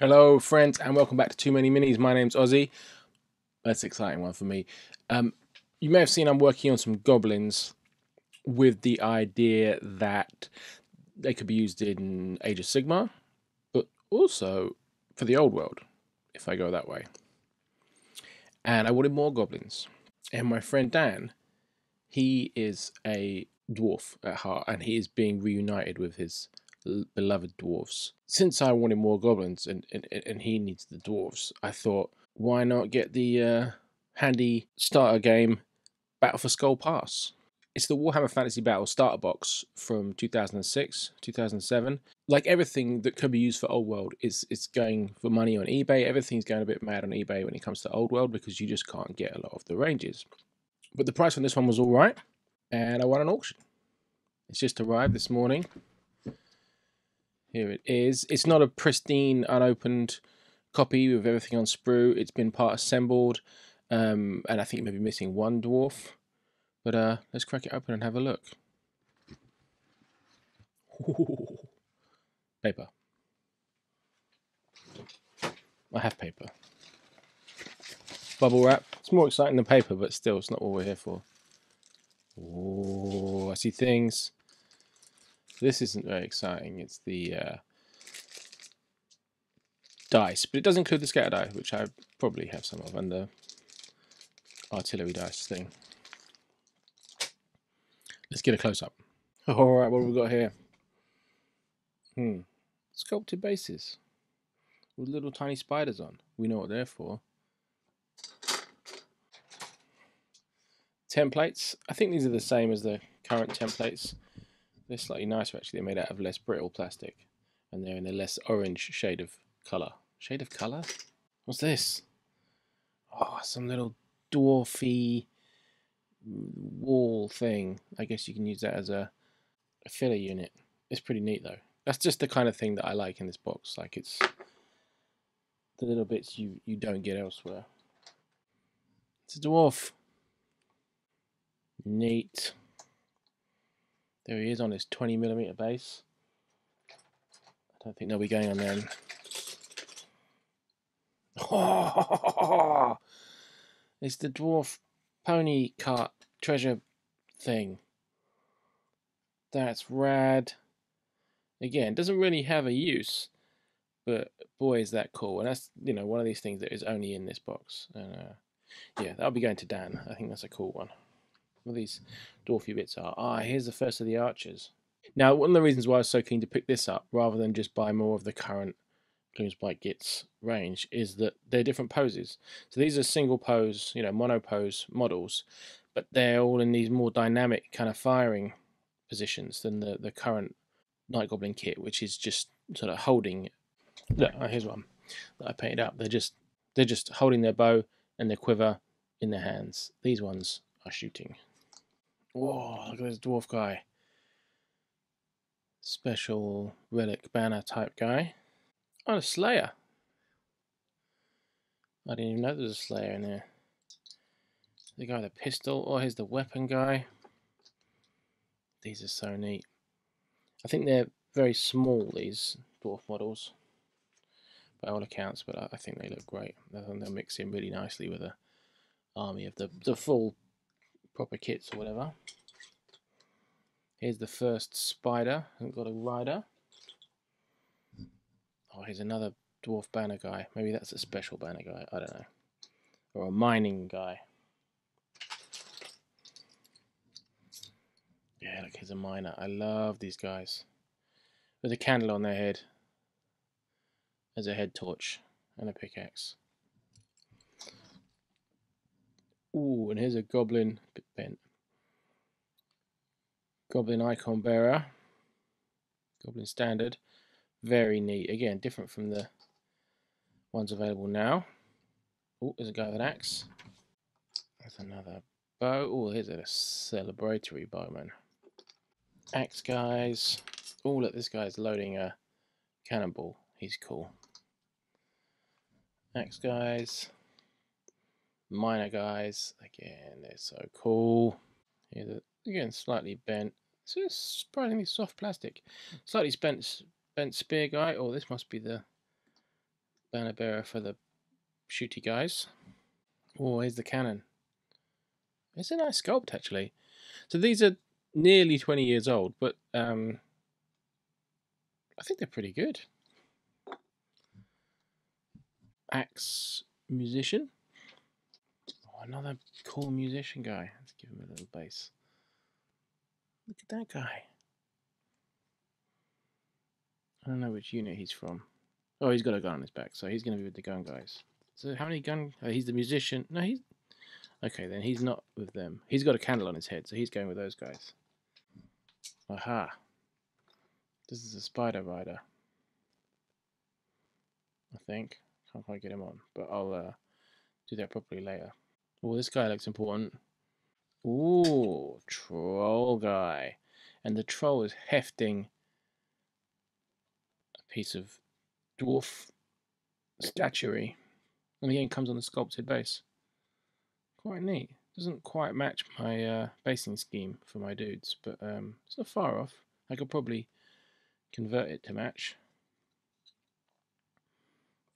Hello, friends, and welcome back to Too Many Minis. My name's Ossie. That's an exciting one for me. You may have seen I'm working on some goblins with the idea that they could be used in Age of Sigmar, but also for the old world, if I go that way. And I wanted more goblins. And my friend Dan, he is a dwarf at heart, and he is being reunited with his beloved dwarves. Since I wanted more goblins and he needs the dwarves, I thought, why not get the handy starter game Battle for Skull Pass? It's the Warhammer Fantasy Battle starter box from 2006, 2007. Like everything that could be used for Old World is going for money on eBay. Everything's going a bit mad on eBay when it comes to Old World because you just can't get a lot of the ranges. But the price on this one was all right, and I won an auction. It's just arrived this morning. Here it is. It's not a pristine, unopened copy with everything on sprue. It's been part assembled, and I think maybe missing one dwarf. But let's crack it open and have a look. Ooh. Paper. I have paper. Bubble wrap. It's more exciting than paper, but still, it's not what we're here for. Oh, I see things. This isn't very exciting. It's the dice, but it does include the scatter die, which I probably have some of, and the artillery dice thing. Let's get a close-up. Alright, what have we got here? Sculpted bases with little tiny spiders on. We know what they're for. Templates. I think these are the same as the current templates. They're slightly nicer actually. They're made out of less brittle plastic, and they're in a less orange shade of colour. Shade of colour? What's this? Oh, some little dwarfy wall thing. I guess you can use that as a filler unit. It's pretty neat though. That's just the kind of thing that I like in this box. Like, it's the little bits you don't get elsewhere. It's a dwarf. Neat. There he is on his 20mm base. I don't think they'll be going on there. Oh, it's the dwarf pony cart treasure thing. That's rad. Again, doesn't really have a use, but boy is that cool. And that's, you know, one of these things that is only in this box. And yeah, that'll be going to Dan. I think that's a cool one. What these dwarfy bits are. Here's the first of the archers. Now, one of the reasons why I was so keen to pick this up rather than just buy more of the current Gloomspite Gits range is that they're different poses. So these are single pose, you know, mono pose models, but they're all in these more dynamic kind of firing positions than the current Night Goblin kit, which is just sort of holding. Look, here's one that I painted up. They're just holding their bow and their quiver in their hands. These ones are shooting. Whoa, look at this dwarf guy. Special relic banner type guy. Oh, a Slayer. I didn't even know there was a Slayer in there. The guy with a pistol. Oh, here's the weapon guy. These are so neat. I think they're very small, these dwarf models, by all accounts, but I think they look great. I think they'll mix in really nicely with the army of the full proper kits or whatever. Here's the first spider. I've got a rider. Oh, here's another dwarf banner guy. Maybe that's a special banner guy. I don't know. Or a mining guy. Yeah, look, here's a miner. I love these guys. With a candle on their head as a head torch and a pickaxe. Ooh, and here's a goblin, bit bent. Goblin icon bearer. Goblin standard. Very neat. Again, different from the ones available now. Oh, there's a guy with an axe. There's another bow. Oh, here's a celebratory bowman. Axe guys. Oh, look, this guy's loading a cannonball. He's cool. Axe guys. Miner guys. Again, they're so cool. Here's a, again, slightly bent. It's just surprisingly soft plastic. Slightly bent spear guy. Oh, this must be the banner bearer for the shooty guys. Oh, here's the cannon. It's a nice sculpt, actually. So these are nearly 20 years old, but I think they're pretty good. Axe musician. Oh, another cool musician guy. Let's give him a little bass. Look at that guy. I don't know which unit he's from. Oh, he's got a gun on his back, so he's going to be with the gun guys. So how many gun... Oh, he's the musician. No, he's... Okay, then he's not with them. He's got a candle on his head, so he's going with those guys. Aha. This is a spider rider. I think. Can't quite get him on, but I'll do that properly later. Oh, this guy looks important. Ooh, troll guy. And the troll is hefting a piece of dwarf statuary. And again, comes on the sculpted base. Quite neat. Doesn't quite match my basing scheme for my dudes, but it's not far off. I could probably convert it to match.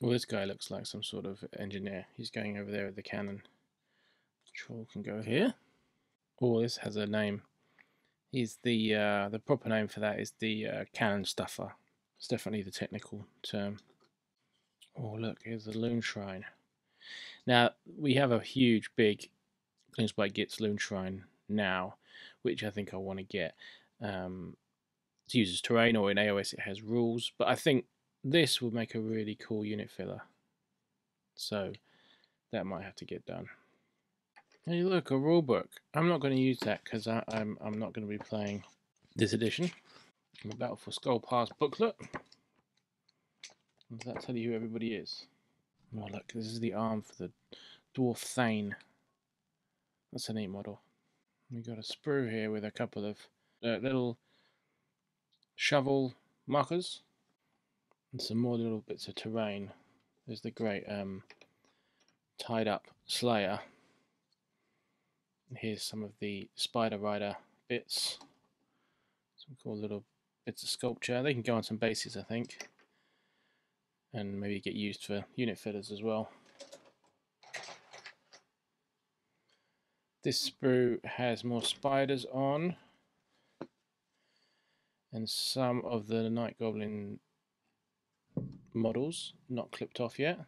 Well, this guy looks like some sort of engineer. He's going over there with the cannon. Troll can go here. Oh, this has a name. He's the proper name for that is the cannon stuffer. It's definitely the technical term. Oh, look, here's the loon shrine. Now, we have a huge, big Clean by Git's loon shrine now, which I think I want to get. It uses terrain, or in AOS it has rules, but I think this will make a really cool unit filler. So that might have to get done. Hey, look, a rulebook. I'm not going to use that because I'm not going to be playing this edition. The Battle for Skull Pass booklet. Does that tell you who everybody is? Oh, look, this is the arm for the Dwarf Thane. That's a neat model. We got a sprue here with a couple of little shovel markers and some more little bits of terrain. There's the great tied up Slayer. And here's some of the Spider Rider bits. Some cool little bits of sculpture. They can go on some bases, I think, and maybe get used for unit fillers as well. This sprue has more spiders on, and some of the Night Goblin models not clipped off yet.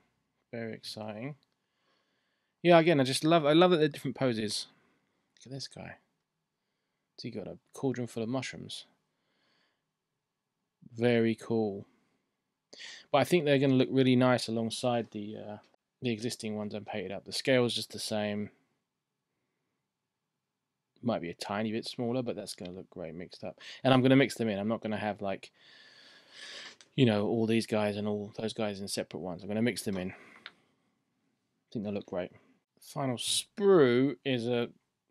Very exciting. Yeah, again, I love that they're different poses. Look at this guy. So you got a cauldron full of mushrooms. Very cool. But I think they're going to look really nice alongside the existing ones I'm painted up. The scale's just the same. Might be a tiny bit smaller, but that's going to look great mixed up. And I'm going to mix them in. I'm not going to have, like, you know, all these guys and all those guys in separate ones. I'm going to mix them in. I think they'll look great. Final sprue is a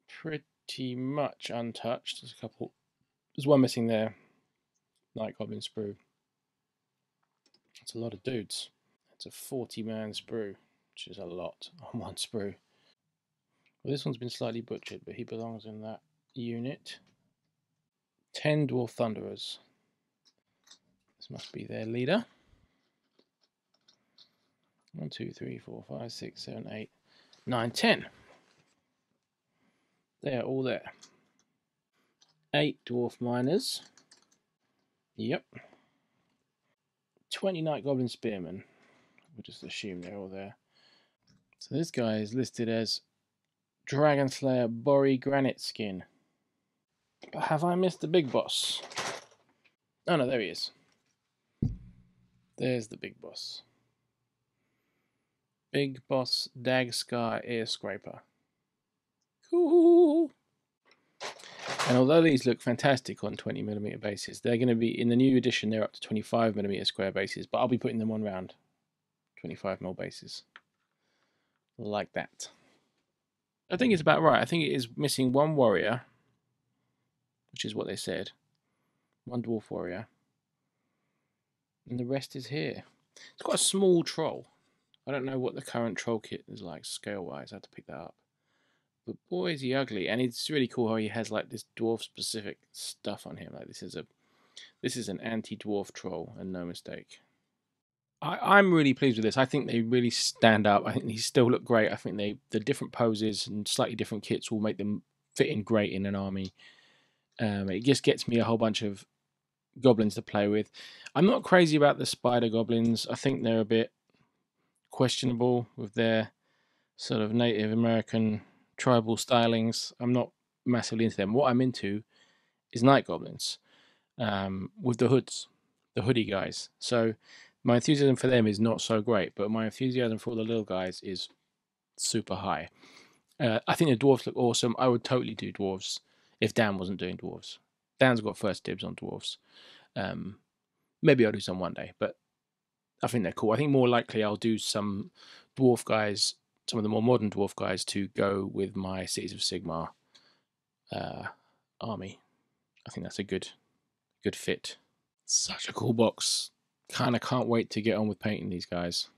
pretty much untouched. There's a couple. There's one missing there. Night Goblin sprue. That's a lot of dudes. It's a 40-man sprue, which is a lot on one sprue. Well, this one's been slightly butchered, but he belongs in that unit. 10 Dwarf Thunderers. This must be their leader. 1, 2, 3, 4, 5, 6, 7, 8, 9, 10. They are all there. 8 Dwarf Miners. Yep. 20 Night Goblin Spearmen. We'll just assume they're all there. So this guy is listed as Dragon Slayer Bori Granite Skin. But have I missed the big boss? Oh no, there he is. There's the big boss. Big Boss Dagscar Air Scraper. Cool! And although these look fantastic on 20mm bases, they're going to be, in the new edition, they're up to 25mm square bases, but I'll be putting them on round 25mm bases. Like that. I think it's about right. I think it is missing one warrior, which is what they said. One dwarf warrior. And the rest is here. It's quite a small troll. I don't know what the current troll kit is like scale-wise. I have to pick that up. But boy, is he ugly. And it's really cool how he has like this dwarf-specific stuff on him. Like this is an anti-dwarf troll, and no mistake. I'm really pleased with this. I think they really stand up. I think they still look great. I think the different poses and slightly different kits will make them fit in great in an army. It just gets me a whole bunch of goblins to play with. I'm not crazy about the spider goblins. I think they're a bit questionable with their sort of Native American tribal stylings. I'm not massively into them. What I'm into is night goblins with the hoods, the hoodie guys. So my enthusiasm for them is not so great, but my enthusiasm for all the little guys is super high. I think the dwarves look awesome. I would totally do dwarves if Dan wasn't doing dwarves. Dan's got first dibs on dwarves. Maybe I'll do some one day, but I think they're cool. I think more likely I'll do some dwarf guys, some of the more modern dwarf guys, to go with my Cities of Sigmar army. I think that's a good fit. Such a cool box. Kind of can't wait to get on with painting these guys.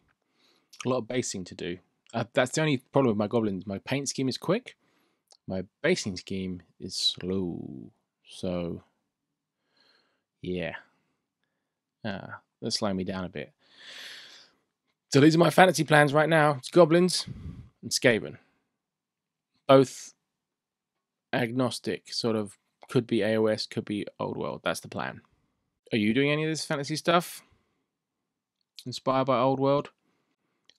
A lot of basing to do. That's the only problem with my goblins. My paint scheme is quick. My basing scheme is slow. So, yeah. That's slowing me down a bit. So these are my fantasy plans right now. It's goblins and Skaven. Both agnostic, sort of. Could be AOS, could be Old World. That's the plan. Are you doing any of this fantasy stuff? Inspired by Old World?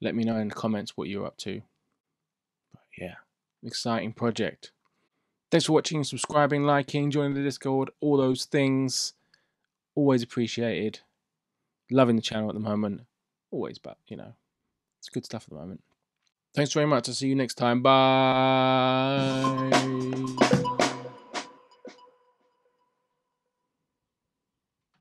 Let me know in the comments what you're up to. But yeah, exciting project. Thanks for watching, subscribing, liking, joining the Discord, all those things. Always appreciated. Loving the channel at the moment. Always, but you know, it's good stuff at the moment. Thanks very much. I'll see you next time. Bye.